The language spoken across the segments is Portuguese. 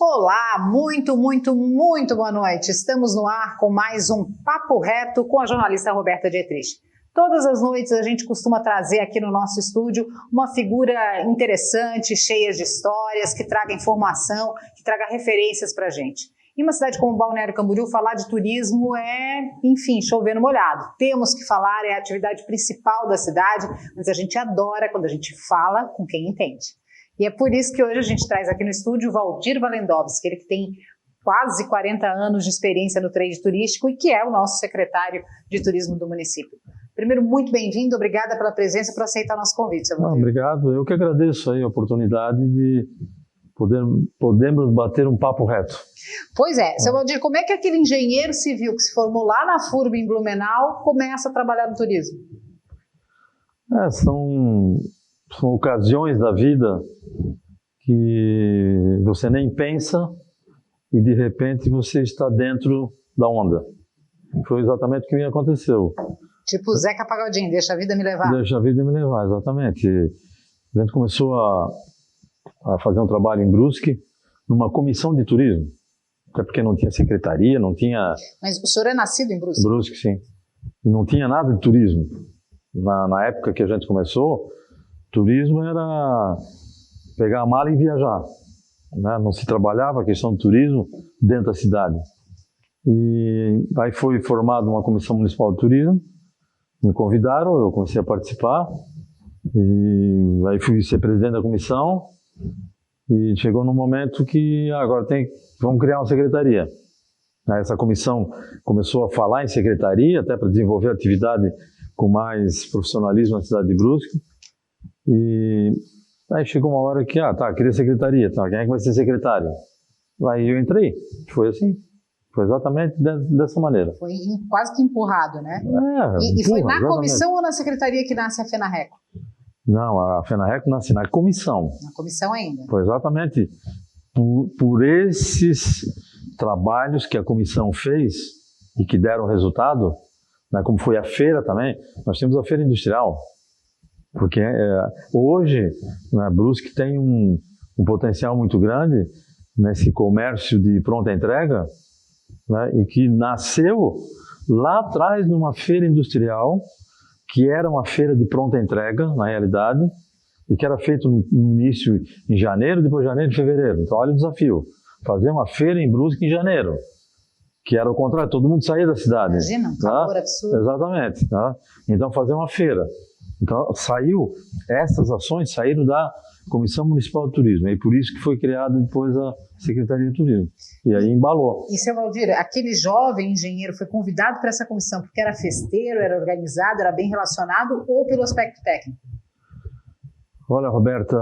Olá, muito boa noite. Estamos no ar com mais um Papo Reto com a jornalista Roberta Dietrich. Todas as noites a gente costuma trazer aqui no nosso estúdio uma figura interessante, cheia de histórias, que traga informação, que traga referências para a gente. Em uma cidade como Balneário Camboriú, falar de turismo é, enfim, chover no molhado. Temos que falar, é a atividade principal da cidade, mas a gente adora quando a gente fala com quem entende. E é por isso que hoje a gente traz aqui no estúdio o Valdir Walendowski, ele que tem quase 40 anos de experiência no trade turístico e que é o nosso secretário de turismo do município. Primeiro, muito bem-vindo, obrigada pela presença, por aceitar o nosso convite, seu Valdir. Obrigado, eu que agradeço aí a oportunidade de podermos bater um papo reto. Pois é, seu Valdir, como é que aquele engenheiro civil que se formou lá na FURB em Blumenau começa a trabalhar no turismo? São ocasiões da vida que você nem pensa e de repente você está dentro da onda. Foi exatamente o que me aconteceu. Tipo Zeca Pagodinho, deixa a vida me levar. Deixa a vida me levar, exatamente. A gente começou a fazer um trabalho em Brusque, numa comissão de turismo. Até porque não tinha secretaria, não tinha... Mas o senhor é nascido em Brusque? Brusque, sim. Não tinha nada de turismo. Na época que a gente começou, turismo era pegar a mala e viajar, né? Não se trabalhava a questão do turismo dentro da cidade. E aí foi formada uma comissão municipal de turismo, me convidaram, eu comecei a participar, e aí fui ser presidente da comissão, e chegou num momento que agora vamos criar uma secretaria. Essa comissão começou a falar em secretaria, até para desenvolver a atividade com mais profissionalismo na cidade de Brusque. E aí chegou uma hora que, queria secretaria, quem é que vai ser secretário? Aí eu entrei, foi assim, foi exatamente dessa maneira. Foi quase que empurrado, né? E foi na comissão ou na secretaria que nasce a FENARRECO? Não, a FENARRECO nasce na comissão. Na comissão ainda? Foi exatamente por esses trabalhos que a comissão fez e que deram resultado, né, como foi a feira também, nós temos a feira industrial. Porque hoje, né, Brusque tem um potencial muito grande nesse comércio de pronta entrega, né, e que nasceu lá atrás numa feira industrial, que era uma feira de pronta entrega, na realidade, e que era feito no início em janeiro, depois janeiro e fevereiro. Então, olha o desafio, fazer uma feira em Brusque em janeiro, que era o contrário, todo mundo saía da cidade. Imagina, um calor absurdo. Exatamente. Tá? Então, fazer uma feira. Então, essas ações saíram da Comissão Municipal de Turismo, e por isso que foi criada depois a Secretaria de Turismo. E aí embalou. E, seu Valdir, aquele jovem engenheiro foi convidado para essa comissão porque era festeiro, era organizado, era bem relacionado, ou pelo aspecto técnico? Olha, Roberta,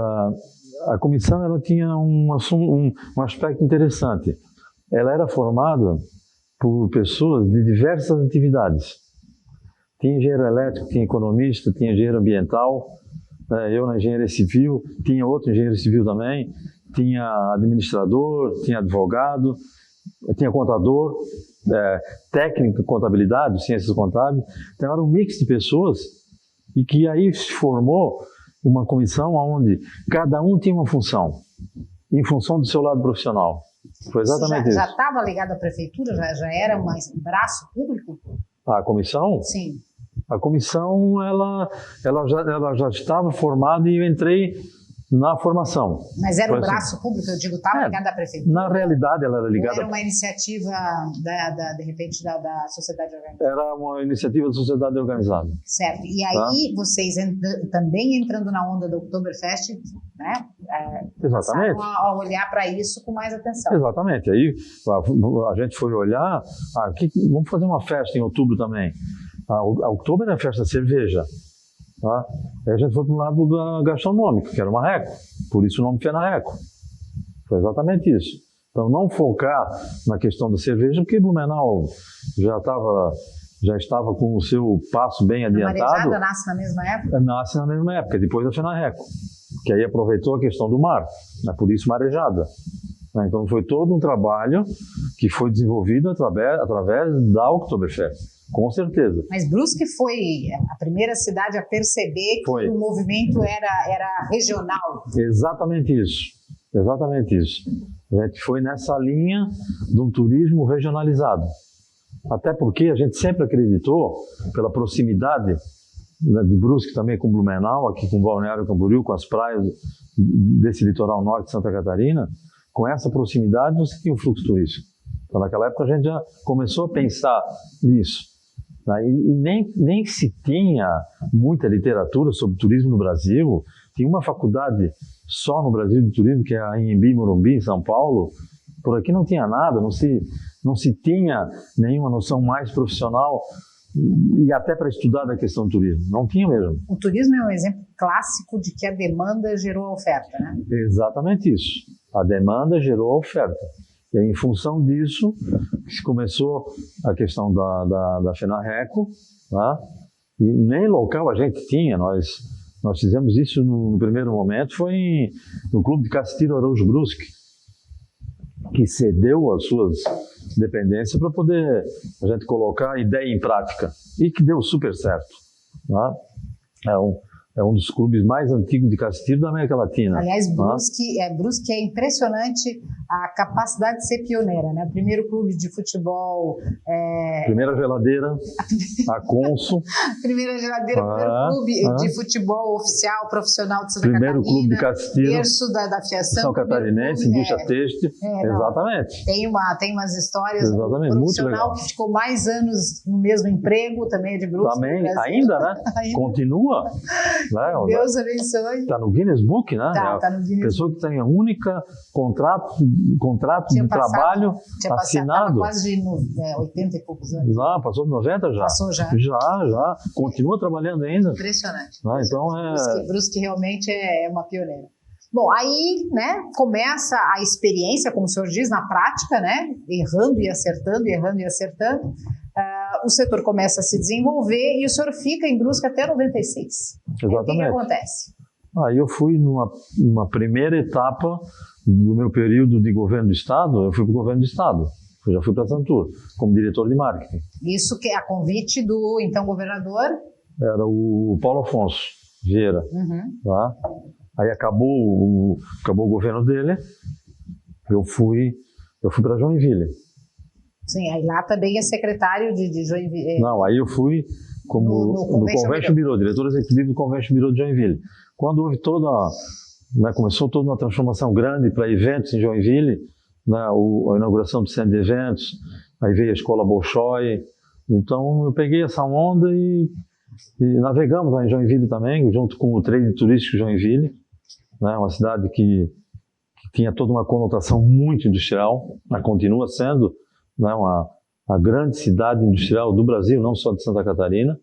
a comissão ela tinha um aspecto interessante. Ela era formada por pessoas de diversas atividades. Tinha engenheiro elétrico, tinha economista, tinha engenheiro ambiental, eu na engenharia civil, tinha outro engenheiro civil também, tinha administrador, tinha advogado, tinha contador, técnico de contabilidade, ciências contábeis. Então era um mix de pessoas e que aí se formou uma comissão onde cada um tinha uma função, em função do seu lado profissional. Foi exatamente isso. Já estava ligado à prefeitura? Já era um braço público? A comissão? Sim. A comissão ela já estava formada e eu entrei na formação. Mas era um braço público, eu digo, estava ligado à prefeitura? Na realidade ela era ligada... Ou era uma iniciativa, de repente, da sociedade organizada? Era uma iniciativa da sociedade organizada. Certo. E aí vocês também entrando na onda do Oktoberfest, né? Exatamente. A olhar para isso com mais atenção. Exatamente. Aí a gente foi olhar, vamos fazer uma festa em outubro também. A outubro é a festa da cerveja. Tá? Aí a gente foi para o lado gastronômico, que era uma RECO, por isso o nome FENARRECO. Foi exatamente isso. Então não focar na questão da cerveja, porque Blumenau já estava com o seu passo bem adiantado. A Marejada nasce na mesma época? Nasce na mesma época, depois da FENARRECO, que aí aproveitou a questão do mar, né? Por isso Marejada. Então foi todo um trabalho que foi desenvolvido através da Oktoberfest. Com certeza. Mas Brusque foi a primeira cidade a perceber que o movimento era regional. Exatamente isso. Exatamente isso. A gente foi nessa linha de um turismo regionalizado. Até porque a gente sempre acreditou, pela proximidade, né, de Brusque também com Blumenau, aqui com Balneário Camboriú, com as praias desse litoral norte de Santa Catarina, com essa proximidade você tinha um fluxo turístico. Então naquela época a gente já começou a pensar nisso. Né? E nem se tinha muita literatura sobre turismo no Brasil. Tinha uma faculdade só no Brasil de turismo, que é a Anhembi Morumbi, em São Paulo. Por aqui não tinha nada, não se tinha nenhuma noção mais profissional e até para estudar da questão do turismo. Não tinha mesmo. O turismo é um exemplo clássico de que a demanda gerou a oferta, né? Exatamente isso. A demanda gerou a oferta. E aí, em função disso, se começou a questão da FENARRECO, tá? E nem local a gente tinha. Nós fizemos isso no primeiro momento, foi no Clube de Castilho Araújo Brusque, que cedeu as suas dependências para poder a gente colocar a ideia em prática. E que deu super certo. Tá? É um dos clubes mais antigos de Castilho da América Latina. Aliás, Brusque é impressionante a capacidade de ser pioneira, né? Primeiro clube de futebol... Primeira geladeira, a Consul. Primeira geladeira, primeiro clube de futebol oficial, profissional de Santa Primeiro Catarina. Clube de Castilho. Berço da fiação. São Catarinense, indústria têxtil. Exatamente. Tem umas histórias. Exatamente, Um muito legal. profissional que ficou mais anos no mesmo emprego, também é de Brusque. Também, ainda, né? Continua. Né? Deus abençoe. Está no Guinness Book, né? Tá no Guinness. Pessoa que tem a única contrato de trabalho assinado. Quase de 80 e poucos anos. Já, passou de 90 já? Passou já. Já. Continua trabalhando ainda. Impressionante. Né? Então Brusque realmente é uma pioneira. Bom, aí, né, começa a experiência, como o senhor diz, na prática, né, errando e acertando. O setor começa a se desenvolver e o senhor fica em Brusque até 96. Exatamente. O que acontece? Aí eu fui numa primeira etapa do meu período de governo do Estado, eu fui para o governo do Estado. Eu já fui para Santur, como diretor de marketing. Isso que é a convite do então governador? Era o Paulo Afonso Vieira. Tá? Aí acabou o governo dele, eu fui para Joinville. Sim, aí lá também é secretário de Joinville. Não, aí eu fui como no Convention Bureau, diretor executivo do Convention Bureau de Joinville. Quando houve começou toda uma transformação grande para eventos em Joinville, né, a inauguração do centro de eventos, aí veio a Escola Bolshoi. Então eu peguei essa onda e navegamos lá em Joinville também, junto com o trade turístico Joinville, né, uma cidade que tinha toda uma conotação muito industrial, mas continua sendo, né, a grande cidade industrial do Brasil, não só de Santa Catarina.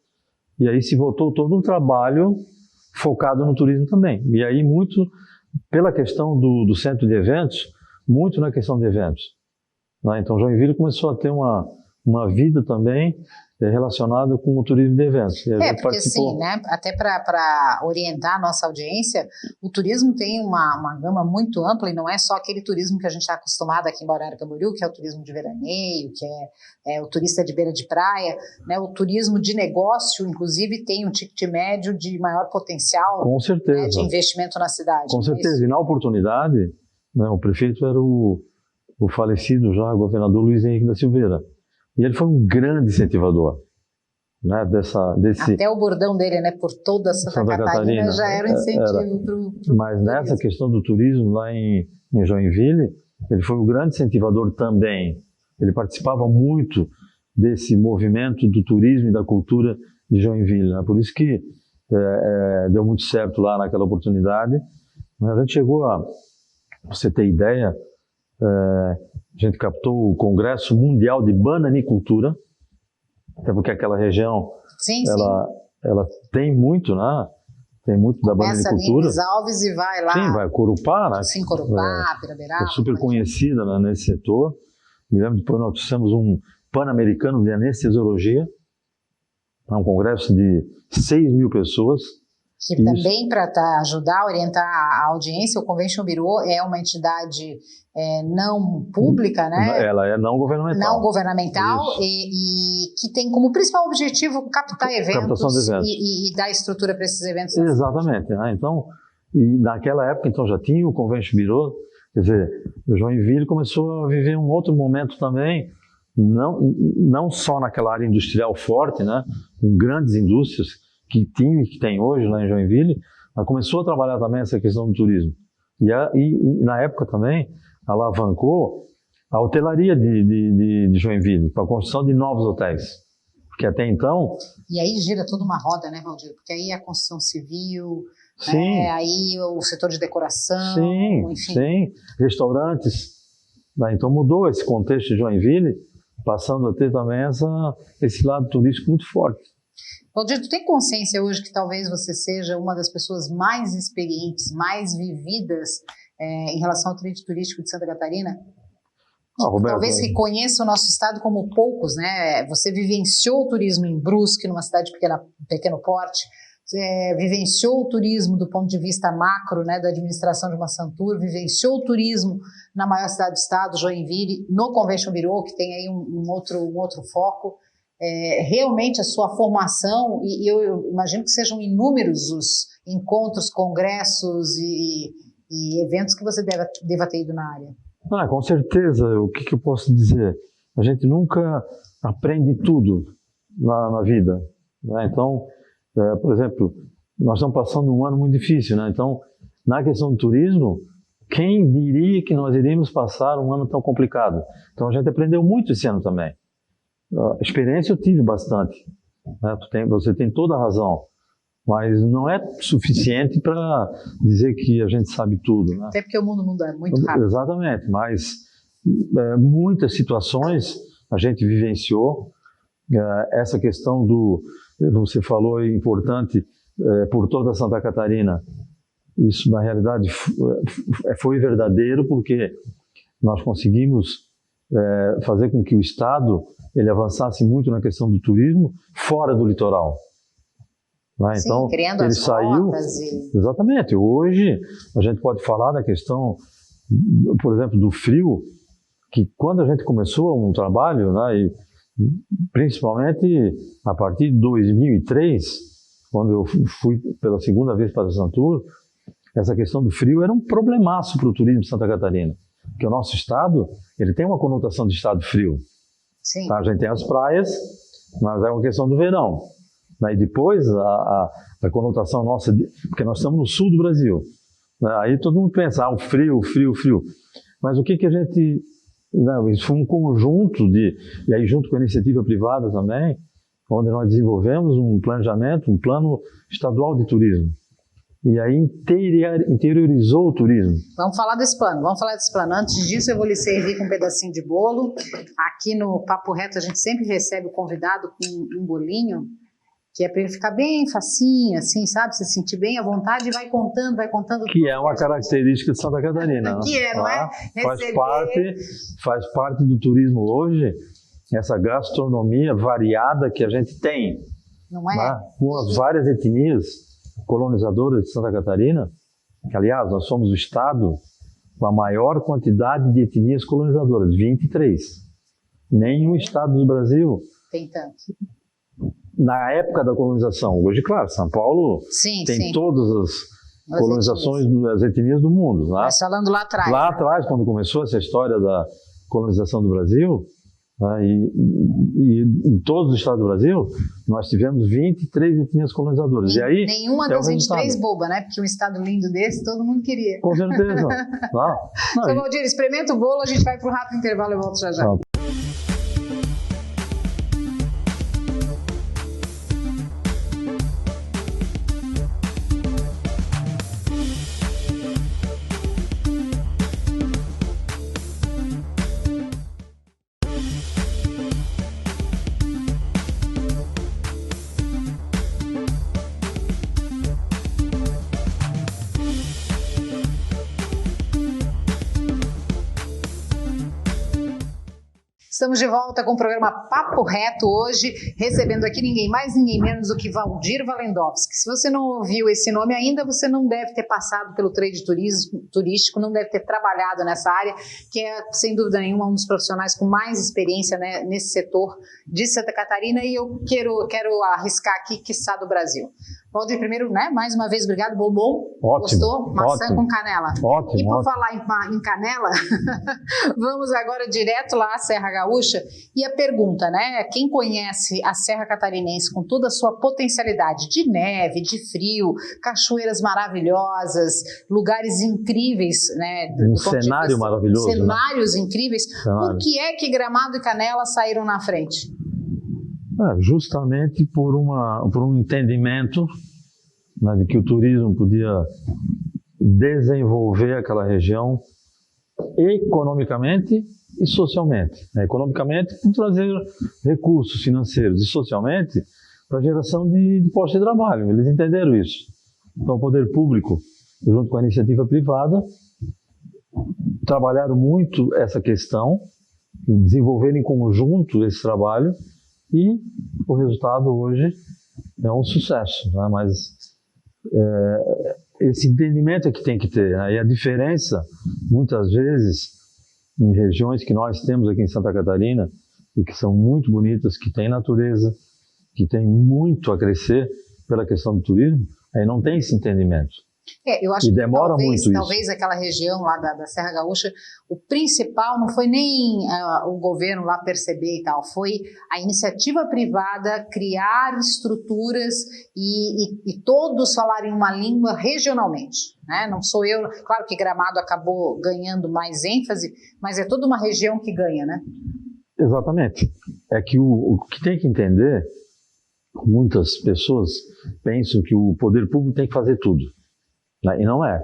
E aí se voltou todo um trabalho focado no turismo também. E aí muito pela questão do centro de eventos, muito na questão de eventos. Né? Então Joinville começou a ter uma vida também relacionada com o turismo de eventos. E a gente porque participou. assim, né, até para orientar a nossa audiência, o turismo tem uma gama muito ampla e não é só aquele turismo que a gente está acostumado aqui em Balneário Camboriú, que é o turismo de veraneio, que é o turista de beira de praia, né, o turismo de negócio, inclusive, tem um ticket médio de maior potencial. Com certeza. Né, de investimento na cidade. Com certeza. E na oportunidade, né, o prefeito era o falecido já governador Luiz Henrique da Silveira. E ele foi um grande incentivador, né, desse... Até o bordão dele, né, por toda Santa Catarina já era um incentivo para o Mas nessa questão do turismo lá em Joinville, ele foi um grande incentivador também. Ele participava muito desse movimento do turismo e da cultura de Joinville. Né? Por isso que deu muito certo lá naquela oportunidade. A gente chegou a... Pra você ter ideia... a gente captou o Congresso Mundial de Bananicultura, até porque aquela região ela tem muito, né? Tem muito da bananicultura. Começa ali em Alves e vai lá. Sim, vai Corupá, né? Sim, Corupá, Piraberaba. É super conhecida, né, nesse setor. Me lembro depois nós fizemos um Pan-Americano de Anestesiologia, um congresso de 6.000 pessoas. Que também, para ajudar a orientar a audiência, o Convention Bureau é uma entidade não pública, né? Ela é não governamental. Não governamental e que tem como principal objetivo captar eventos, e dar estrutura para esses eventos. Exatamente. Né? Então, e naquela época então, já tinha o Convention Bureau, Quer dizer, o Joinville começou a viver um outro momento também, não só naquela área industrial forte, né, com grandes indústrias que tinha e que tem hoje lá em Joinville, mas começou a trabalhar também essa questão do turismo. E na época também alavancou a hotelaria de Joinville, com a construção de novos hotéis. Porque até então... E aí gira toda uma roda, né, Valdir? Porque aí a construção civil, sim, né? Aí o setor de decoração, sim, enfim. Sim, restaurantes. Né? Então mudou esse contexto de Joinville, passando a ter também esse lado turístico muito forte. Valdir, tu tem consciência hoje que talvez você seja uma das pessoas mais experientes, mais vividas em relação ao trade turístico de Santa Catarina? Roberto, talvez que conheça o nosso estado como poucos, né? Você vivenciou o turismo em Brusque, numa cidade pequeno porte, vivenciou o turismo do ponto de vista macro, né, da administração de uma Santur, vivenciou o turismo na maior cidade do estado, Joinville, no Convention Bureau, que tem aí um outro foco. Realmente a sua formação, e eu imagino que sejam inúmeros os encontros, congressos e eventos que você deva ter ido na área. Com certeza. O que eu posso dizer? A gente nunca aprende tudo na vida, né? Então, por exemplo, nós estamos passando um ano muito difícil, né? Então, na questão do turismo, quem diria que nós iríamos passar um ano tão complicado? Então, a gente aprendeu muito esse ano também. Experiência eu tive bastante, né? Você tem toda a razão. Mas não é suficiente para dizer que a gente sabe tudo, né? Até porque o mundo muda muito rápido. Exatamente, mas muitas situações a gente vivenciou. Essa questão você falou, é importante, por toda Santa Catarina. Isso, na realidade, foi verdadeiro, porque nós conseguimos fazer com que o Estado ele avançasse muito na questão do turismo fora do litoral. Né? Sim, então, criando ele as saiu. Exatamente. Hoje, a gente pode falar da questão, por exemplo, do frio, que quando a gente começou um trabalho, né, e principalmente a partir de 2003, quando eu fui pela segunda vez para a Santur, essa questão do frio era um problemaço para o turismo de Santa Catarina. Porque o nosso estado, ele tem uma conotação de estado frio. Sim. Tá? A gente tem as praias, mas é uma questão do verão. E depois a conotação nossa, porque nós estamos no sul do Brasil, né? Aí todo mundo pensa, o frio. Mas o que a gente... Não, isso foi um conjunto e aí junto com a iniciativa privada também, onde nós desenvolvemos um planejamento, um plano estadual de turismo. E aí interiorizou o turismo. Vamos falar desse plano. Antes disso, eu vou lhe servir com um pedacinho de bolo. Aqui no Papo Reto, a gente sempre recebe o convidado com um bolinho, que é para ele ficar bem facinho, assim, sabe? Se sentir bem à vontade e vai contando. Que é uma característica de Santa Catarina. Que não é? Faz parte do turismo hoje, essa gastronomia variada que a gente tem. Não é? Né? Com as várias etnias colonizadoras de Santa Catarina, que, aliás, nós somos o estado com a maior quantidade de etnias colonizadoras, 23. Nenhum estado do Brasil tem tanto. Na época da colonização. Hoje, claro, São Paulo tem todas as colonizações das etnias do mundo. Né? Mas falando lá atrás. Lá atrás, quando começou essa história da colonização do Brasil, né, e em todos os estados do Brasil, nós tivemos 23 etnias colonizadoras. E aí, nenhuma das 23 boba, né? Porque um estado lindo desse, todo mundo queria. Com certeza. Seu Valdir, experimenta o bolo, a gente vai para um rápido intervalo e volto já. Estamos de volta com o programa Papo Reto hoje, recebendo aqui ninguém mais, ninguém menos do que Valdir Walendowski. Se você não ouviu esse nome ainda, você não deve ter passado pelo trade turístico, não deve ter trabalhado nessa área, que é, sem dúvida nenhuma, um dos profissionais com mais experiência, né, nesse setor de Santa Catarina, e eu quero arriscar aqui, quiçá, do Brasil. Valdir, primeiro, né, mais uma vez, obrigado, bom. Ótimo. Gostou? Maçã com canela. Ótimo. E por falar em canela, vamos agora direto lá à Serra Gaúcha. E a pergunta, né? Quem conhece a Serra Catarinense com toda a sua potencialidade de neve, de frio, cachoeiras maravilhosas, lugares incríveis, né? Um cenário maravilhoso. Cenários, né? Incríveis. Cenário. Por que é que Gramado e Canela saíram na frente? Justamente por um entendimento, né, de que o turismo podia desenvolver aquela região economicamente e socialmente. Economicamente, por trazer recursos financeiros, e socialmente, para a geração de postos de trabalho. Eles entenderam isso. Então, o poder público, junto com a iniciativa privada, trabalharam muito essa questão, desenvolveram em conjunto esse trabalho, e o resultado hoje é um sucesso, né? Mas esse entendimento é que tem que ter, né? E a diferença, muitas vezes, em regiões que nós temos aqui em Santa Catarina, e que são muito bonitas, que têm natureza, que têm muito a crescer pela questão do turismo, aí não tem esse entendimento. Eu acho e demora que muito isso. Talvez aquela região lá da Serra Gaúcha, o principal não foi nem o governo lá perceber e tal, foi a iniciativa privada criar estruturas e todos falarem uma língua regionalmente, né? Não sou eu, claro que Gramado acabou ganhando mais ênfase, mas é toda uma região que ganha, né? Exatamente. É que o que tem que entender, muitas pessoas pensam que o poder público tem que fazer tudo. E não é.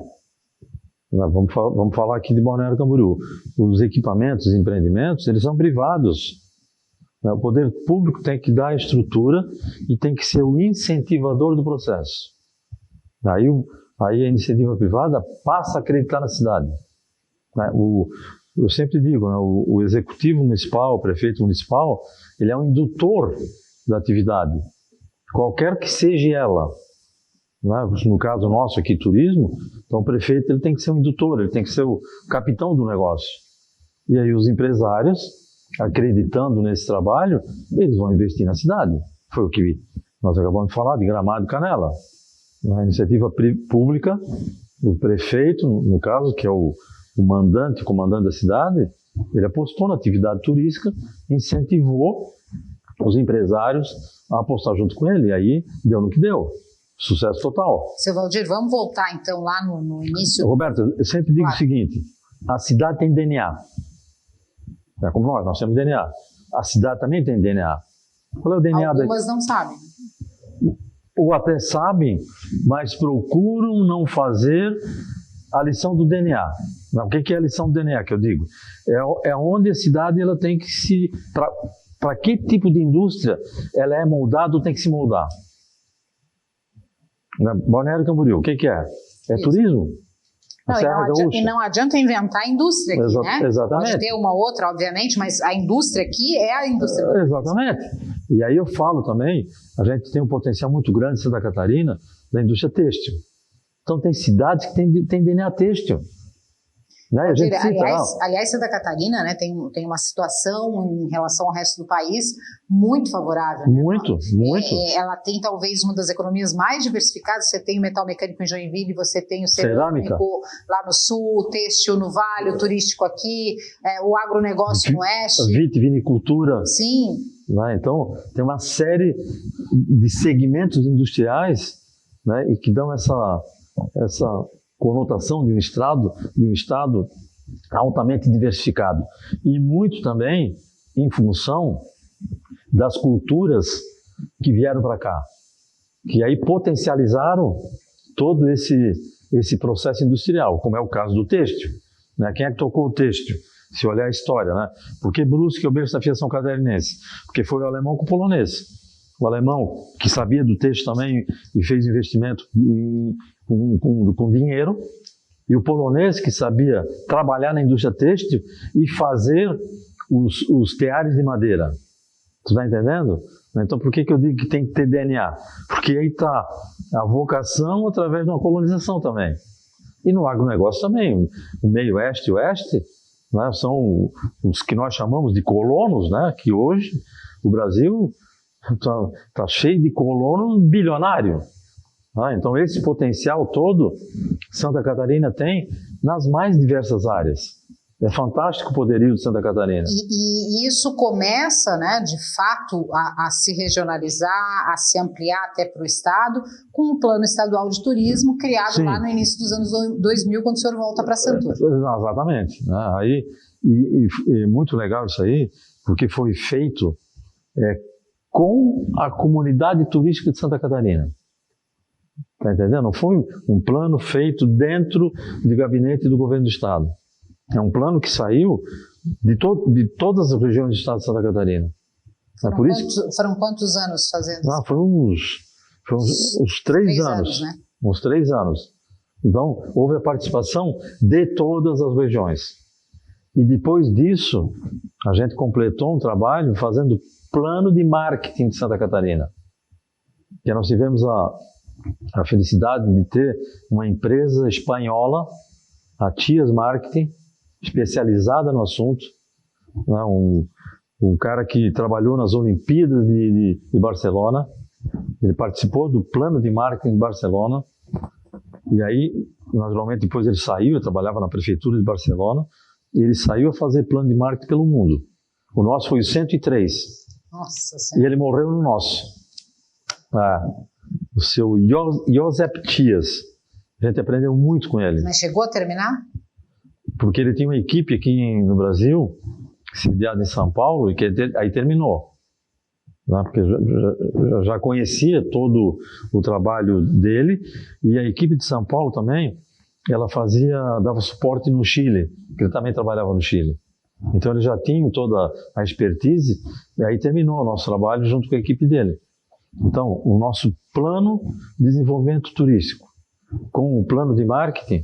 Vamos falar aqui de Balneário Camboriú. Os equipamentos, os empreendimentos, eles são privados. O poder público tem que dar a estrutura e tem que ser o incentivador do processo. Aí a iniciativa privada passa a acreditar na cidade. Eu sempre digo, né, o executivo municipal, o prefeito municipal, ele é um indutor da atividade, qualquer que seja ela. No caso nosso aqui, turismo, então o prefeito ele tem que ser um indutor, ele tem que ser o capitão do negócio. E aí os empresários, acreditando nesse trabalho, eles vão investir na cidade. Foi o que nós acabamos de falar, de Gramado e Canela. Na iniciativa pública, o prefeito, no caso, que é o comandante da cidade, ele apostou na atividade turística, incentivou os empresários a apostar junto com ele, e aí deu no que deu. Sucesso total. Seu Valdir, vamos voltar então lá no início. Roberto, eu sempre digo o seguinte, a cidade tem DNA. É como nós temos DNA. A cidade também tem DNA. Qual é o DNA? Algumas não sabem. Ou até sabem, mas procuram não fazer a lição do DNA. O que é a lição do DNA que eu digo? É onde a cidade ela tem que se... Para que tipo de indústria ela é moldada ou tem que se moldar? Balneário Camboriú, o que é? É isso. Turismo? E não adianta inventar a indústria aqui, né? Exatamente. Pode ter uma outra, obviamente, mas a indústria aqui é a indústria. Exatamente. E aí eu falo também, a gente tem um potencial muito grande em Santa Catarina da indústria têxtil. Então tem cidades que tem DNA têxtil. Né? Aliás, Santa Catarina, né, tem uma situação em relação ao resto do país muito favorável. Né? Muito. Ela tem talvez uma das economias mais diversificadas. Você tem o metal mecânico em Joinville, você tem o cerâmico lá no sul, o têxtil no Vale, o turístico aqui, o agronegócio no oeste. Vitivinicultura. Sim. Né? Então, tem uma série de segmentos industriais, né, e que dão essa conotação de um estado altamente diversificado. E muito também em função das culturas que vieram para cá, que aí potencializaram todo esse processo industrial, como é o caso do têxtil. Né? Quem é que tocou o têxtil? Se olhar a história, né? Por que Brusque é o berço da fiação catarinense? Porque foi o alemão com o polonês. O alemão, que sabia do têxtil também e fez investimento com dinheiro, e o polonês, que sabia trabalhar na indústria têxtil e fazer os teares de madeira. Tu está entendendo? Então, por que eu digo que tem que ter DNA? Porque aí está a vocação através de uma colonização também. E no agronegócio também. O meio oeste e oeste, né, são os que nós chamamos de colonos, né, que hoje o Brasil está cheio de colono bilionário. Né? Então, esse potencial todo Santa Catarina tem nas mais diversas áreas. É fantástico o poderio de Santa Catarina. E isso começa, né, de fato, a se regionalizar, a se ampliar até para o Estado, com um plano estadual de turismo criado Sim. Lá no início dos anos 2000, quando o senhor volta para Santur. Exatamente. Né? Aí, e muito legal isso aí, porque foi feito com a comunidade turística de Santa Catarina. Está entendendo? Não foi um plano feito dentro do gabinete do governo do Estado. É um plano que saiu de todas as regiões do estado de Santa Catarina. Foram quantos anos fazendo isso? Foram uns 3 anos. Né? Uns 3 anos. Então, houve a participação de todas as regiões. E depois disso, a gente completou um trabalho fazendo plano de marketing de Santa Catarina. Que nós tivemos a felicidade de ter uma empresa espanhola, a Tias Marketing, especializada no assunto, né? Um cara que trabalhou nas Olimpíadas de Barcelona, ele participou do plano de marketing de Barcelona, e aí, naturalmente, depois ele saiu, eu trabalhava na prefeitura de Barcelona, e ele saiu a fazer plano de marketing pelo mundo. O nosso foi o 103. Nossa Senhora. E ele morreu no nosso. O seu Josep Tias. A gente aprendeu muito com ele. Mas chegou a terminar? Porque ele tinha uma equipe aqui no Brasil, sediada em São Paulo, e que aí terminou. Né? Porque já conhecia todo o trabalho dele, e a equipe de São Paulo também, ela dava suporte no Chile, porque ele também trabalhava no Chile. Então ele já tinha toda a expertise, e aí terminou o nosso trabalho junto com a equipe dele. Então, o nosso plano de desenvolvimento turístico, com o plano de marketing,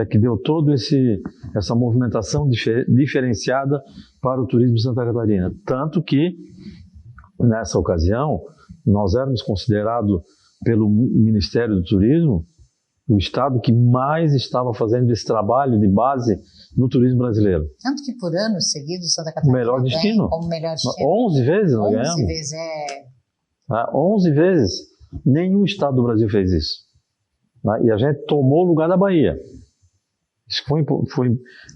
que deu toda essa movimentação diferenciada para o turismo de Santa Catarina. Tanto que, nessa ocasião, nós éramos considerados pelo Ministério do Turismo o estado que mais estava fazendo esse trabalho de base no turismo brasileiro. Tanto que por anos seguidos Santa Catarina o melhor destino. Como melhor destino. 11 vezes nós ganhamos. 11 vezes, 11 vezes. Nenhum estado do Brasil fez isso. E a gente tomou o lugar da Bahia. Isso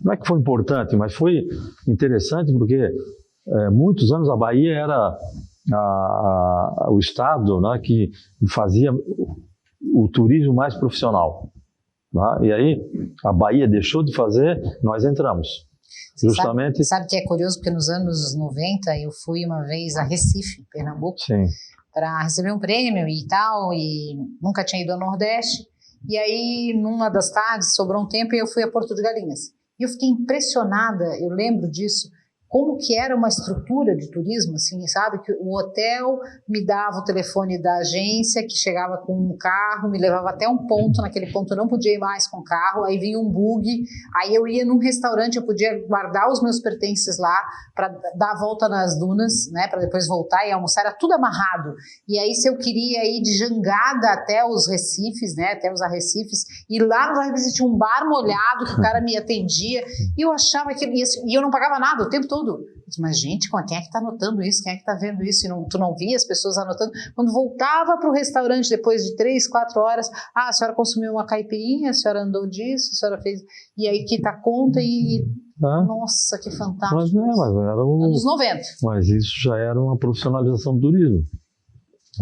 não é que foi importante, mas foi interessante porque muitos anos a Bahia era o estado, né, que fazia o turismo mais profissional. Né? E aí a Bahia deixou de fazer, nós entramos. Justamente. Sabe que é curioso, porque nos anos 90 eu fui uma vez a Recife, Pernambuco, para receber um prêmio e tal, e nunca tinha ido ao Nordeste. E aí, numa das tardes, sobrou um tempo e eu fui a Porto de Galinhas. E eu fiquei impressionada, eu lembro disso, como que era uma estrutura de turismo, assim, sabe? Que o hotel me dava o telefone da agência, que chegava com um carro, me levava até um ponto, naquele ponto eu não podia ir mais com o carro, aí vinha um bug, aí eu ia num restaurante, eu podia guardar os meus pertences lá, para dar a volta nas dunas, né, para depois voltar e almoçar, era tudo amarrado. E aí, se eu queria ir de jangada até os Recifes, né, até os Arrecifes, e lá nos Arrecifes tinha um bar molhado, que o cara me atendia, e eu achava que... E eu não pagava nada o tempo todo. Mas, gente, quem é que está anotando isso? Quem é que está vendo isso? E tu não via as pessoas anotando? Quando voltava para o restaurante, depois de 3, 4 horas, a senhora consumiu uma caipirinha, a senhora andou disso, a senhora fez... E aí quita a conta e... Nossa, que fantástico. Mas era anos 90. Mas isso já era uma profissionalização do turismo.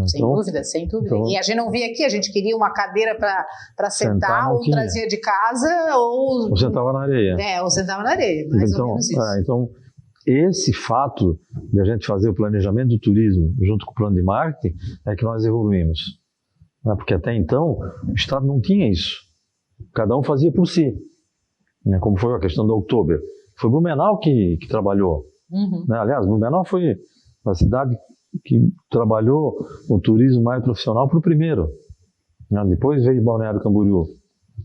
Sem dúvida, sem dúvida. Então, e a gente não via aqui, a gente queria uma cadeira para sentar, ou trazia de casa, ou sentava na areia. Ou sentava na areia, mais ou menos isso. Então, esse fato de a gente fazer o planejamento do turismo junto com o plano de marketing é que nós evoluímos. Né? Porque até então, o Estado não tinha isso. Cada um fazia por si. Né? Como foi a questão do Oktober. Foi Blumenau que trabalhou. Né? Aliás, Blumenau foi a cidade que trabalhou o turismo mais profissional para o primeiro. Né? Depois veio Balneário Camboriú.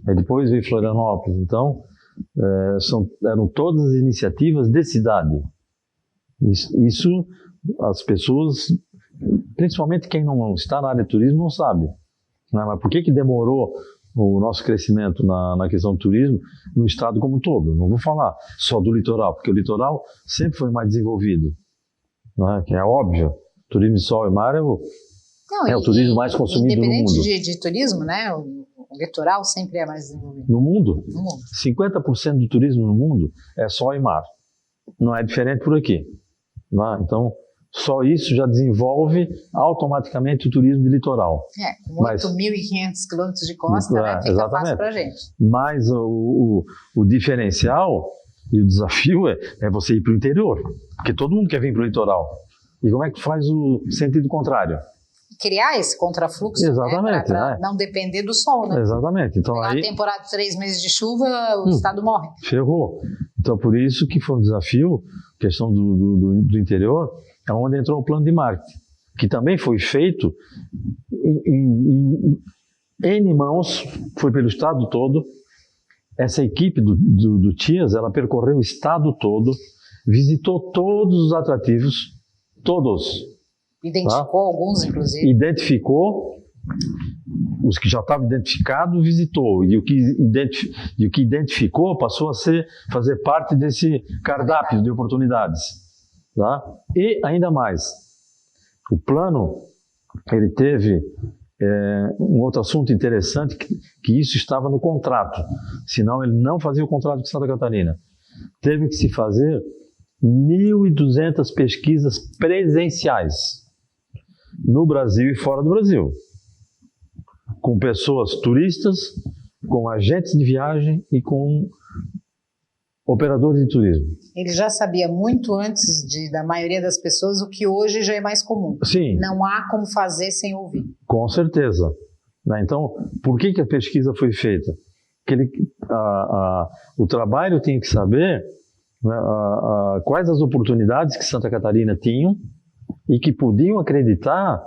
Aí depois veio Florianópolis. Então, eram todas as iniciativas de cidade. Isso as pessoas, principalmente quem não está na área de turismo, não sabe. Né? Mas por que demorou o nosso crescimento na questão do turismo no estado como um todo? Não vou falar só do litoral, porque o litoral sempre foi mais desenvolvido. Né? Que é óbvio, turismo de sol e mar é o turismo mais consumido no mundo. Independente de turismo, né? O litoral sempre é mais desenvolvido. No mundo? No mundo. 50% do turismo no mundo é sol e mar. Não é diferente por aqui. Né? Então, só isso já desenvolve automaticamente o turismo de litoral. Com 8.500 quilômetros de costa, né? Fica exatamente. Fácil para a gente. Mas o diferencial e o desafio é você ir para o interior. Porque todo mundo quer vir para o litoral. E como é que faz o sentido contrário? Criar esse contrafluxo, exatamente, para não depender do sol, né? Exatamente. Então, na temporada de 3 meses de chuva, o estado morre. Ferrou. Então, por isso que foi um desafio, questão do interior, é onde entrou o plano de marketing, que também foi feito em N mãos, foi pelo estado todo. Essa equipe do TIAS, ela percorreu o estado todo, visitou todos os atrativos, todos. Identificou alguns, inclusive. Identificou os que já estavam identificados, visitou. E o que identificou passou a fazer parte desse cardápio de oportunidades. Tá? E ainda mais, o plano, ele teve um outro assunto interessante, que isso estava no contrato. Senão ele não fazia o contrato com Santa Catarina. Teve que se fazer 1.200 pesquisas presenciais no Brasil e fora do Brasil, com pessoas turistas, com agentes de viagem e com operadores de turismo. Ele já sabia muito antes da maioria das pessoas o que hoje já é mais comum. Sim. Não há como fazer sem ouvir. Com certeza. Então, por que a pesquisa foi feita? O trabalho tinha que saber, né, quais as oportunidades que Santa Catarina tinha e que podiam acreditar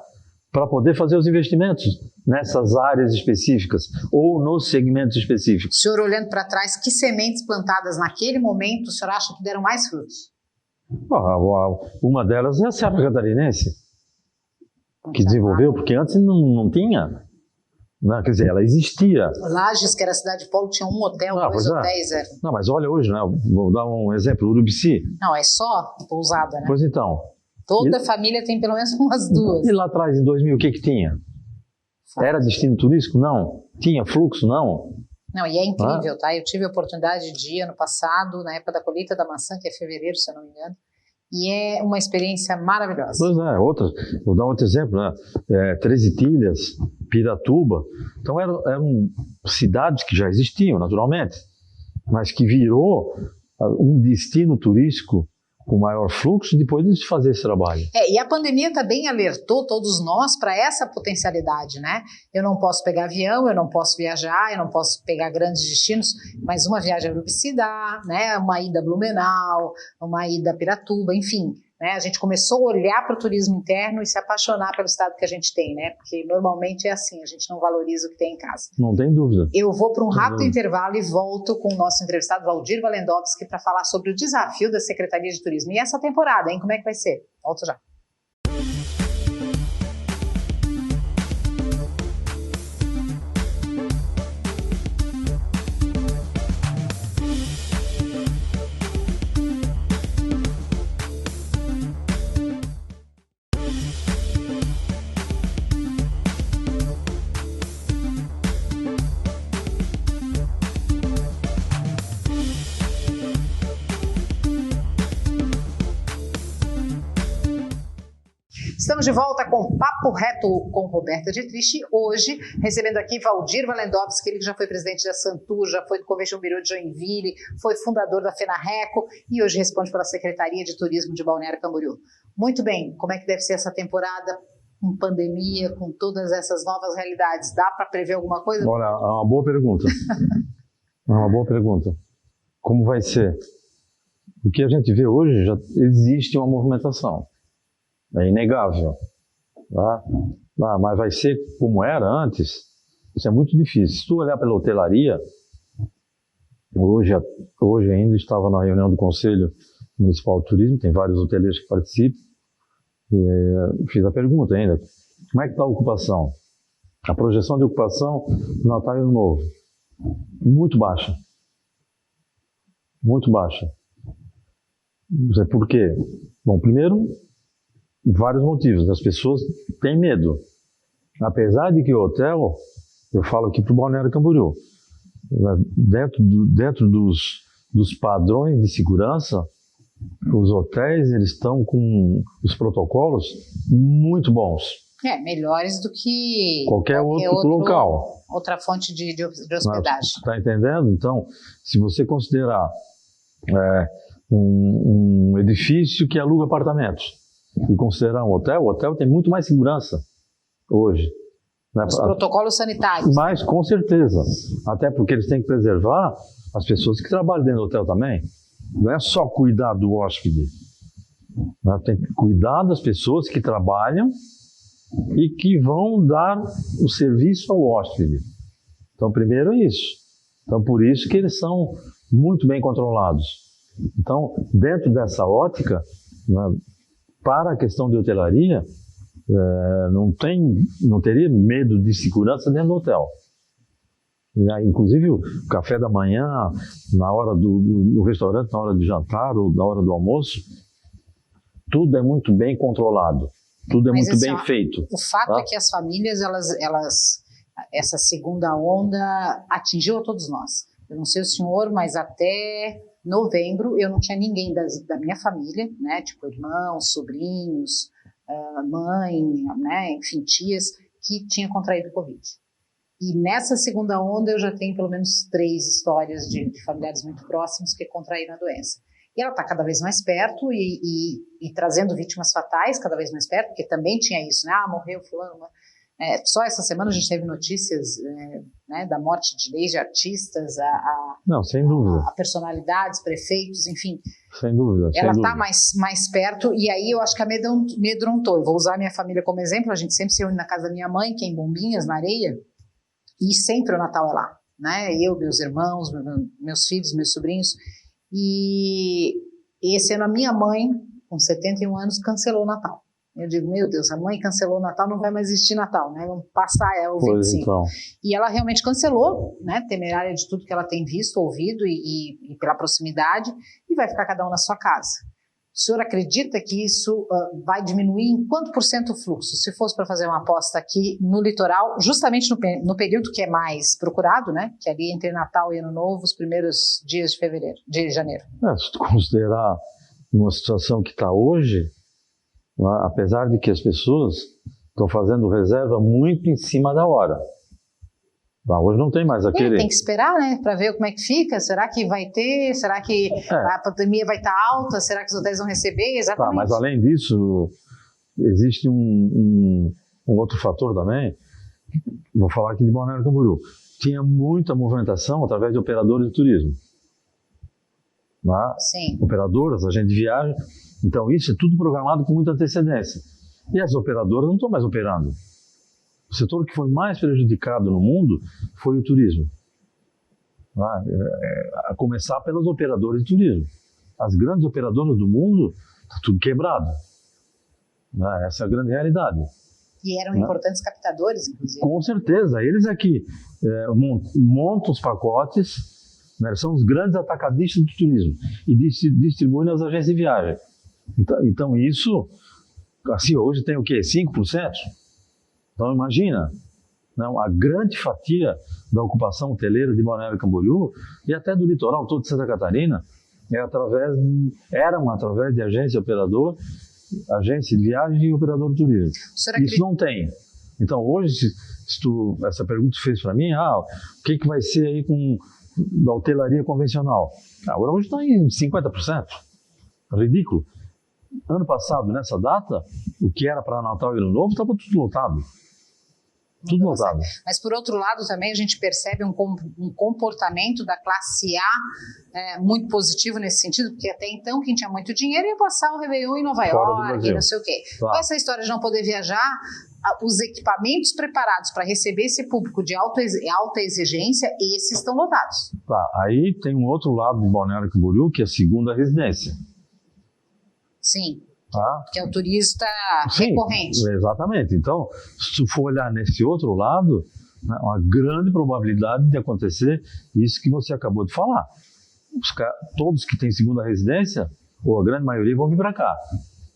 para poder fazer os investimentos nessas áreas específicas ou nos segmentos específicos. O senhor, olhando para trás, que sementes plantadas naquele momento o senhor acha que deram mais frutos? Uma delas é a Serra Catarinense, que desenvolveu, porque antes não tinha. Não, quer dizer, ela existia. Lages, que era a cidade de polo, tinha um hotel, 2 hotéis. Não, mas olha hoje, né? Vou dar um exemplo, Urubici. Não, é só pousada, né? Pois então. Toda família tem pelo menos umas 2. E lá atrás, em 2000, o que tinha? Era destino turístico? Não. Tinha fluxo? Não. Não, e é incrível, tá? Eu tive a oportunidade de ir ano passado, na época da colheita da maçã, que é fevereiro, se eu não me engano, e é uma experiência maravilhosa. Pois é, vou dar outro exemplo, né? 13 Tilhas, Piratuba. Então eram cidades que já existiam, naturalmente, mas que virou um destino turístico com maior fluxo depois de fazer esse trabalho. E a pandemia também alertou todos nós para essa potencialidade, né? Eu não posso pegar avião, eu não posso viajar, eu não posso pegar grandes destinos, mas uma viagem a Urubici dá, né? Uma ida a Blumenau, uma ida a Piratuba, enfim. Né? A gente começou a olhar para o turismo interno e se apaixonar pelo estado que a gente tem, né? Porque normalmente é assim, a gente não valoriza o que tem em casa. Não tem dúvida. Eu vou para um rápido intervalo e volto com o nosso entrevistado Valdir Walendowski para falar sobre o desafio da Secretaria de Turismo. E essa temporada, hein? Como é que vai ser? Volto já. Estamos de volta com Papo Reto com Roberta Dietrich, hoje recebendo aqui Valdir Walendowski, ele que já foi presidente da Santur, já foi do Convention Bureau de Joinville, foi fundador da FENARRECO e hoje responde pela Secretaria de Turismo de Balneário Camboriú. Muito bem, como é que deve ser essa temporada com pandemia, com todas essas novas realidades? Dá para prever alguma coisa? Olha, é uma boa pergunta. É uma boa pergunta. Como vai ser? O que a gente vê hoje, já existe uma movimentação. É inegável. Tá? Mas vai ser como era antes? Isso é muito difícil. Se tu olhar pela hotelaria, hoje ainda estava na reunião do Conselho Municipal de Turismo, tem vários hoteleiros que participam. Fiz a pergunta ainda, como é que está a ocupação? A projeção de ocupação no Natal e Ano Novo, muito baixa. Muito baixa. Por quê? Bom, primeiro, vários motivos. As pessoas têm medo. Apesar de que o hotel, eu falo aqui para o Balneário Camboriú, dentro dos padrões de segurança, os hotéis eles estão com os protocolos muito bons. Melhores do que qualquer outro local. Outra fonte de hospedagem. Está entendendo? Então, se você considerar um edifício que aluga apartamentos e considerar um hotel, o hotel tem muito mais segurança hoje. Né? Os protocolos sanitários. Mas, com certeza. Até porque eles têm que preservar as pessoas que trabalham dentro do hotel também. Não é só cuidar do hóspede. Né? Tem que cuidar das pessoas que trabalham e que vão dar o serviço ao hóspede. Então, primeiro é isso. Então, por isso que eles são muito bem controlados. Então, dentro dessa ótica, né, para a questão de hotelaria, não teria medo de segurança dentro do hotel. Inclusive o café da manhã, na hora do restaurante, na hora de jantar ou na hora do almoço, tudo é muito bem controlado, tudo é muito bem feito. O fato é que as famílias, essa segunda onda atingiu a todos nós. Eu não sei o senhor, mas até novembro eu não tinha ninguém da minha família, né, tipo irmãos, sobrinhos, mãe, né, enfim, tias, que tinha contraído Covid. E nessa segunda onda eu já tenho pelo menos 3 histórias de familiares muito próximos que contraíram a doença. E ela está cada vez mais perto e trazendo vítimas fatais cada vez mais perto, porque também tinha isso, né? Morreu fulano. Só essa semana a gente teve notícias né, da morte desde artistas Não, sem dúvida. A personalidades, prefeitos, enfim. Sem dúvida. Ela está mais perto e aí eu acho que amedrontou. Eu vou usar a minha família como exemplo. A gente sempre se reúne na casa da minha mãe, que é em Bombinhas, na Areia, e sempre o Natal é lá, né? Eu, meus irmãos, meus filhos, meus sobrinhos. E esse ano a minha mãe, com 71 anos, cancelou o Natal. Eu digo, meu Deus, a mãe cancelou o Natal, não vai mais existir Natal, né? Vamos passar o 25. Então. E ela realmente cancelou, né? Temerária de tudo que ela tem visto, ouvido e pela proximidade, e vai ficar cada um na sua casa. O senhor acredita que isso vai diminuir em quanto por cento o fluxo? Se fosse para fazer uma aposta aqui no litoral, justamente no período que é mais procurado, né? Que é ali entre Natal e Ano Novo, os primeiros dias de janeiro. Se tu considerar uma situação que está hoje, apesar de que as pessoas estão fazendo reserva muito em cima da hora. Hoje não tem mais aquele... Tem que esperar, né, para ver como é que fica. Será que vai ter? Será que a pandemia vai estar alta? Será que os hotéis vão receber? Exatamente. Mas além disso, existe um outro fator também. Vou falar aqui de Balneário Camboriú. Tinha muita movimentação através de operadores de turismo. Sim. Operadoras, agente de viagem. Então isso é tudo programado com muita antecedência. E as operadoras não estão mais operando. O setor que foi mais prejudicado no mundo foi o turismo. A começar pelas operadoras de turismo. As grandes operadoras do mundo, está tudo quebrado. Essa é a grande realidade. E eram importantes captadores, inclusive. Com certeza. Eles aqui montam os pacotes, né, são os grandes atacadistas do turismo e distribuem nas agências de viagem. Então isso, assim, hoje tem o quê? 5%? Então imagina, a grande fatia da ocupação hoteleira de Balneário Camboriú e até do litoral todo de Santa Catarina eram através de agência de viagem e operador de turismo. Isso não tem. Então hoje, essa pergunta que fez para mim, o que vai ser aí da hotelaria convencional? Agora hoje está em 50%. Ridículo. Ano passado, nessa data, o que era para Natal e Ano Novo estava tudo lotado. Tudo lotado. Mas, por outro lado, também a gente percebe um comportamento da classe A muito positivo nesse sentido, porque até então quem tinha muito dinheiro ia passar o Réveillon em Nova York, e não sei o quê. Com essa história de não poder viajar, os equipamentos preparados para receber esse público de alta exigência, esses estão lotados. Aí tem um outro lado de Balneário Camboriú, que é a segunda residência. Sim. Tá? Que é o turista Sim, recorrente. Exatamente. Então, se tu for olhar nesse outro lado, né, uma grande probabilidade de acontecer isso que você acabou de falar. Todos que têm segunda residência, ou a grande maioria, vão vir para cá.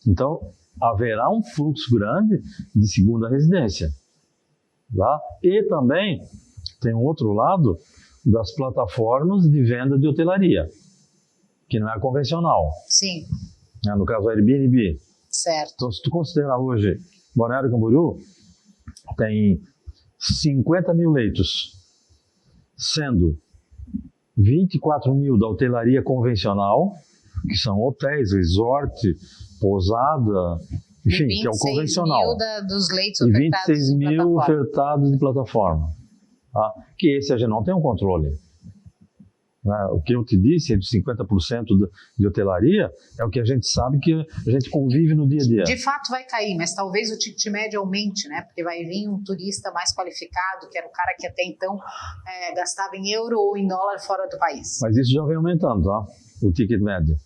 Então, haverá um fluxo grande de segunda residência. Tá? E também tem um outro lado das plataformas de venda de hotelaria, que não é convencional. Sim. No caso, Airbnb. Certo. Então, se tu considerar hoje, Balneário Camboriú tem 50 mil leitos, sendo 24 mil da hotelaria convencional, que são hotéis, resort, pousada, enfim, que é o convencional. 26 mil dos leitos e ofertados 26 mil plataforma. ofertados de plataforma. Tá? Que esse a gente não tem um controle. O que eu te disse, de 50% de hotelaria, é o que a gente sabe que a gente convive no dia a dia. De fato vai cair, mas talvez o ticket médio aumente, né? Porque vai vir um turista mais qualificado, que era o cara que até então gastava em euro ou em dólar fora do país. Mas isso já vem aumentando, tá? O ticket médio.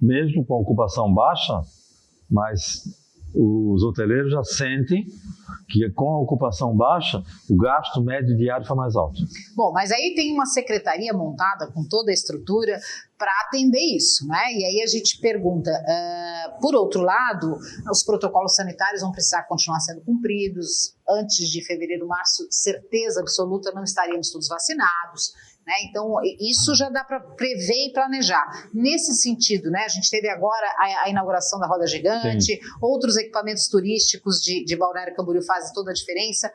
Mesmo com a ocupação baixa, mas os hoteleiros já sentem que com a ocupação baixa, o gasto médio diário foi mais alto. Bom, mas aí tem uma secretaria montada com toda a estrutura para atender isso, né? E aí a gente pergunta, por outro lado, os protocolos sanitários vão precisar continuar sendo cumpridos. Antes de fevereiro, março, certeza absoluta, não estaríamos todos vacinados. Né? Então, isso já dá para prever e planejar. Nesse sentido, né, a gente teve agora a inauguração da Roda Gigante, sim, outros equipamentos turísticos de Balneário Camboriú fazem toda a diferença.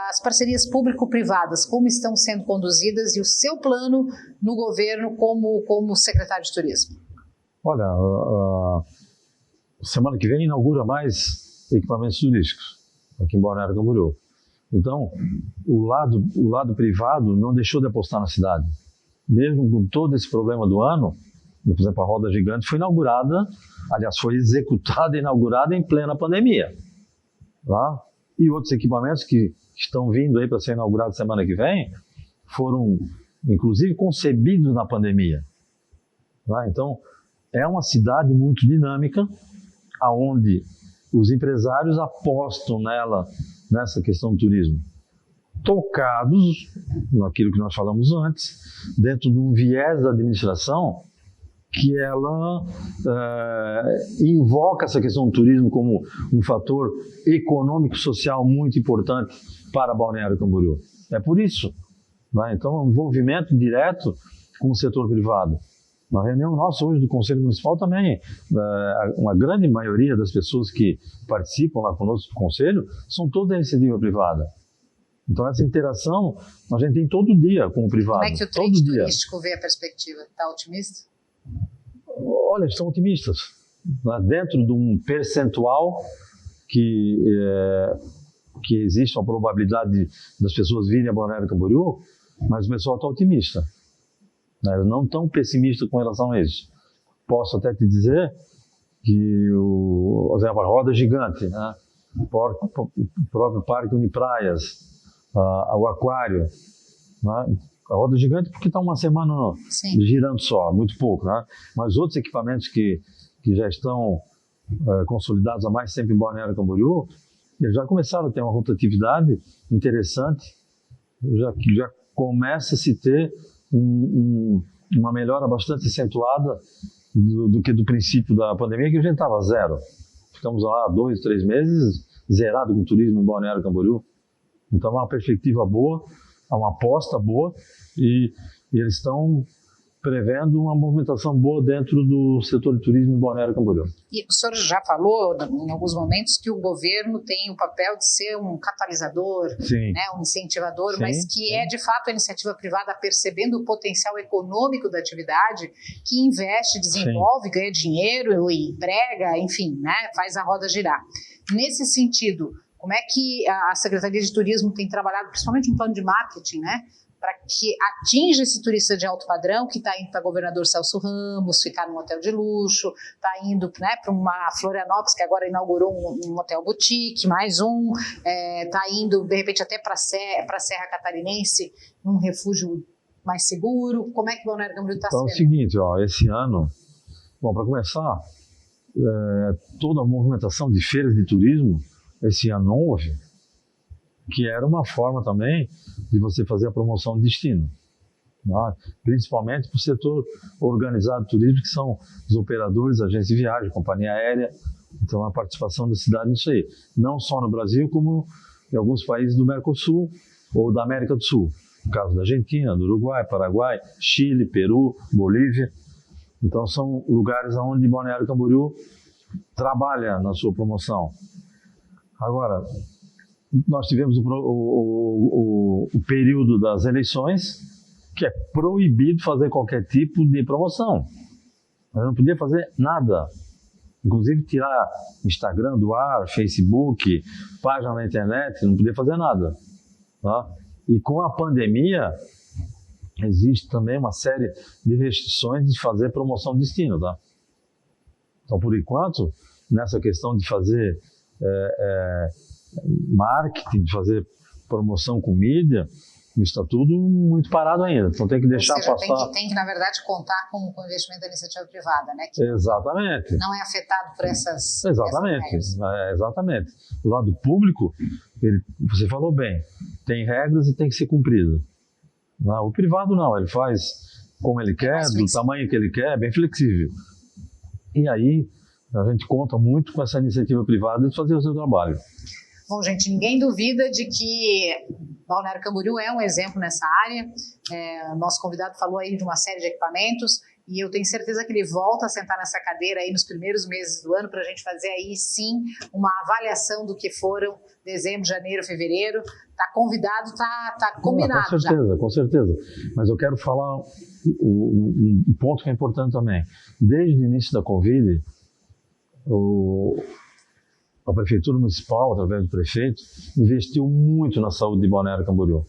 As parcerias público-privadas, como estão sendo conduzidas e o seu plano no governo como secretário de turismo? Olha, semana que vem inaugura mais equipamentos turísticos aqui em Balneário Camboriú. Então, o lado privado não deixou de apostar na cidade. Mesmo com todo esse problema do ano, por exemplo, a Roda Gigante foi inaugurada, aliás, foi executada e inaugurada em plena pandemia. Tá? E outros equipamentos que estão vindo aí para ser inaugurados semana que vem, foram, inclusive, concebidos na pandemia. Tá? Então, é uma cidade muito dinâmica, onde os empresários apostam nessa questão do turismo, tocados naquilo que nós falamos antes, dentro de um viés da administração que ela invoca essa questão do turismo como um fator econômico-social muito importante para Balneário Camboriú. É por isso. Né? Então, é um envolvimento direto com o setor privado. Na reunião nossa hoje do Conselho Municipal também, uma grande maioria das pessoas que participam lá conosco do Conselho são toda da iniciativa privada. Então essa interação a gente tem todo dia com o privado. Como é que o trade turístico vê a perspectiva? Está otimista? Olha, estão otimistas. Dentro de um percentual que existe uma probabilidade das pessoas virem a Balneário Camboriú, mas o pessoal está otimista. Não tão pessimista com relação a isso. Posso até te dizer que a Roda Gigante, né? O próprio Parque Unipraias, o Aquário, né? A Roda Gigante porque está uma semana girando só, muito pouco, né? Mas outros equipamentos que já estão consolidados há mais tempo em Balneário Camboriú, eles já começaram a ter uma rotatividade interessante, já começa a se ter uma melhora bastante acentuada do que do princípio da pandemia, que a gente estava zero. Ficamos lá 2, 3 meses zerado com o turismo em Balneário Camboriú. Então, é uma perspectiva boa, é uma aposta boa e eles estão prevendo uma movimentação boa dentro do setor de turismo em Balneário Camboriú. E o senhor já falou em alguns momentos que o governo tem o papel de ser um catalisador, né, um incentivador, mas que é de fato a iniciativa privada percebendo o potencial econômico da atividade, que investe, desenvolve, ganha dinheiro e emprega, enfim, né, faz a roda girar. Nesse sentido, como é que a Secretaria de Turismo tem trabalhado, principalmente um plano de marketing, né, para que atinja esse turista de alto padrão que está indo para governador Celso Ramos, ficar num hotel de luxo, está indo, né, para uma Florianópolis, que agora inaugurou um hotel boutique, mais está indo, de repente, até para a Serra Catarinense, num refúgio mais seguro. Como é que o Balneário Camboriú está sendo? Então é o seguinte, esse ano, bom, para começar, toda a movimentação de feiras de turismo, esse ano não houve, que era uma forma também de você fazer a promoção de destino, né? Principalmente para o setor organizado turístico, que são os operadores, agências de viagem, companhia aérea. Então, a participação da cidade nisso aí, não só no Brasil, como em alguns países do Mercosul ou da América do Sul, no caso da Argentina, do Uruguai, Paraguai, Chile, Peru, Bolívia. Então, são lugares onde Balneário Camboriú trabalha na sua promoção. Agora, nós tivemos o período das eleições, que é proibido fazer qualquer tipo de promoção. Eu não podia fazer nada. Inclusive tirar Instagram do ar, Facebook, página na internet, não podia fazer nada. Tá? E com a pandemia, existe também uma série de restrições de fazer promoção de destino. Tá? Então, por enquanto, nessa questão de fazer marketing, de fazer promoção com mídia, está tudo muito parado ainda. Então tem que deixar passar. Tem que, na verdade, contar com o investimento da iniciativa privada, né? Que exatamente. Não é afetado por essas. Exatamente. Essas exatamente. O lado público, você falou bem, tem regras e tem que ser cumprido. O privado não, ele faz como ele quer, do tamanho que ele quer, bem flexível. E aí a gente conta muito com essa iniciativa privada de fazer o seu trabalho. Bom, gente, ninguém duvida de que Balneário Camboriú é um exemplo nessa área. Nosso convidado falou aí de uma série de equipamentos e eu tenho certeza que ele volta a sentar nessa cadeira aí nos primeiros meses do ano para a gente fazer aí sim uma avaliação do que foram dezembro, janeiro, fevereiro. Está convidado, está combinado. Com certeza, já. Com certeza. Mas eu quero falar um ponto que é importante também. Desde o início da Covid, a Prefeitura Municipal, através do prefeito, investiu muito na saúde de Balneário Camboriú.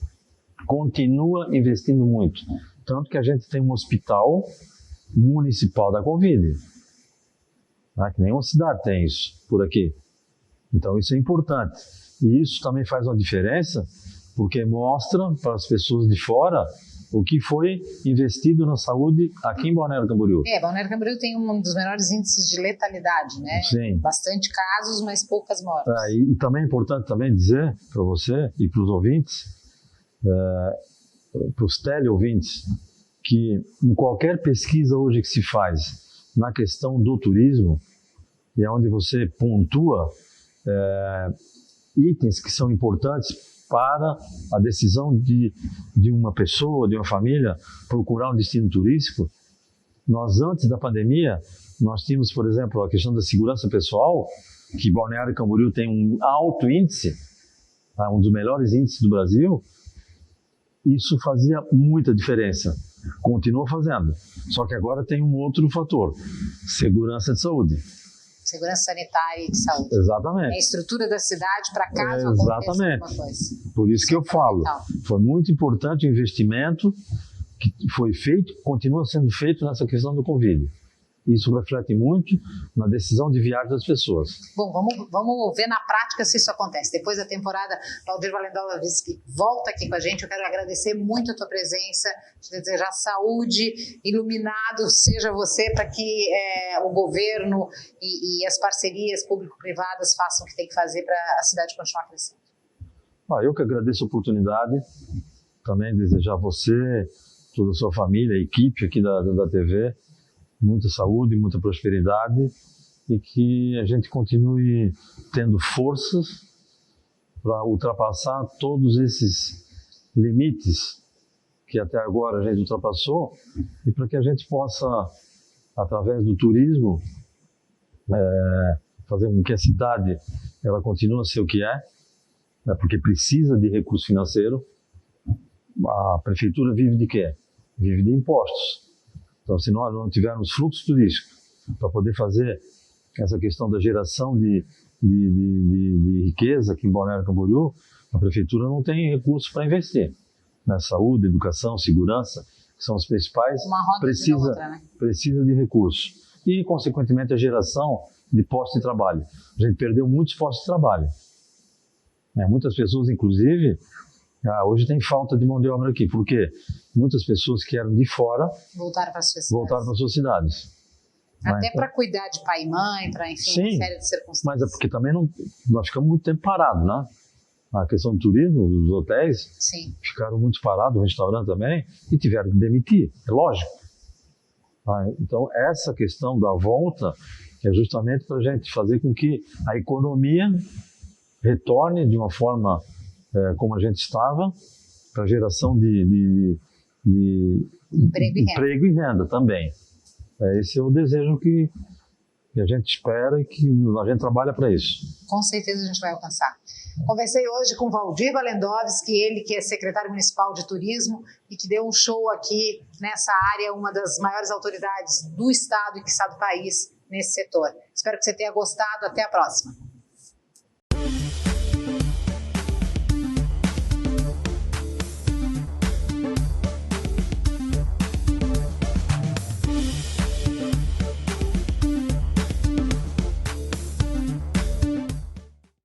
Continua investindo muito. Tanto que a gente tem um hospital municipal da Covid. Que nenhuma cidade tem isso por aqui. Então isso é importante. E isso também faz uma diferença, porque mostra para as pessoas de fora o que foi investido na saúde aqui em Balneário Camboriú. Balneário Camboriú tem um dos menores índices de letalidade, né? Sim. Bastante casos, mas poucas mortes. E também é importante também dizer para você e para os ouvintes, para os teleouvintes, que em qualquer pesquisa hoje que se faz na questão do turismo, e é onde você pontua itens que são importantes para a decisão de uma pessoa, de uma família, procurar um destino turístico. Nós, antes da pandemia, nós tínhamos, por exemplo, a questão da segurança pessoal, que Balneário Camboriú tem um alto índice, um dos melhores índices do Brasil. Isso fazia muita diferença. Continua fazendo. Só que agora tem um outro fator, segurança de saúde. Segurança sanitária e de saúde. Exatamente. É a estrutura da cidade para caso aconteça alguma coisa. Por isso que eu falo, foi muito importante o investimento que foi feito, continua sendo feito nessa questão do Covid. Isso reflete muito na decisão de viagem das pessoas. Bom, vamos ver na prática se isso acontece. Depois da temporada, Valdir Valendola volta aqui com a gente. Eu quero agradecer muito a tua presença, te desejar saúde, iluminado seja você para que o governo e as parcerias público-privadas façam o que tem que fazer para a cidade continuar crescendo. Eu que agradeço a oportunidade, também desejar a você, toda a sua família, a equipe aqui da TV, muita saúde, muita prosperidade e que a gente continue tendo forças para ultrapassar todos esses limites que até agora a gente ultrapassou e para que a gente possa, através do turismo, fazer com que a cidade ela continue a ser o que é, porque precisa de recurso financeiro. A prefeitura vive de quê? Vive de impostos. Então, se nós não tivermos fluxo turístico para poder fazer essa questão da geração de riqueza aqui em Balneário Camboriú, a prefeitura não tem recursos para investir. Saúde, educação, segurança, que são os principais, precisa de recursos. E, consequentemente, a geração de postos de trabalho. A gente perdeu muitos postos de trabalho. Muitas pessoas, inclusive, hoje tem falta de mão de obra aqui, porque muitas pessoas que eram de fora voltaram para suas cidades. Até para cuidar de pai e mãe, para, enfim, uma série de circunstâncias. Mas é porque também nós ficamos muito tempo parados, né? A questão do turismo, os hotéis ficaram muito parados, o restaurante também, e tiveram que demitir, é lógico. Então, essa questão da volta é justamente para a gente fazer com que a economia retorne de uma forma como a gente estava, para geração de emprego e renda também. Esse é o desejo que a gente espera e que a gente trabalha para isso. Com certeza a gente vai alcançar. Conversei hoje com Valdir Walendowski, ele que é secretário municipal de turismo e que deu um show aqui nessa área, uma das maiores autoridades do estado e quiçá do país nesse setor. Espero que você tenha gostado. Até a próxima.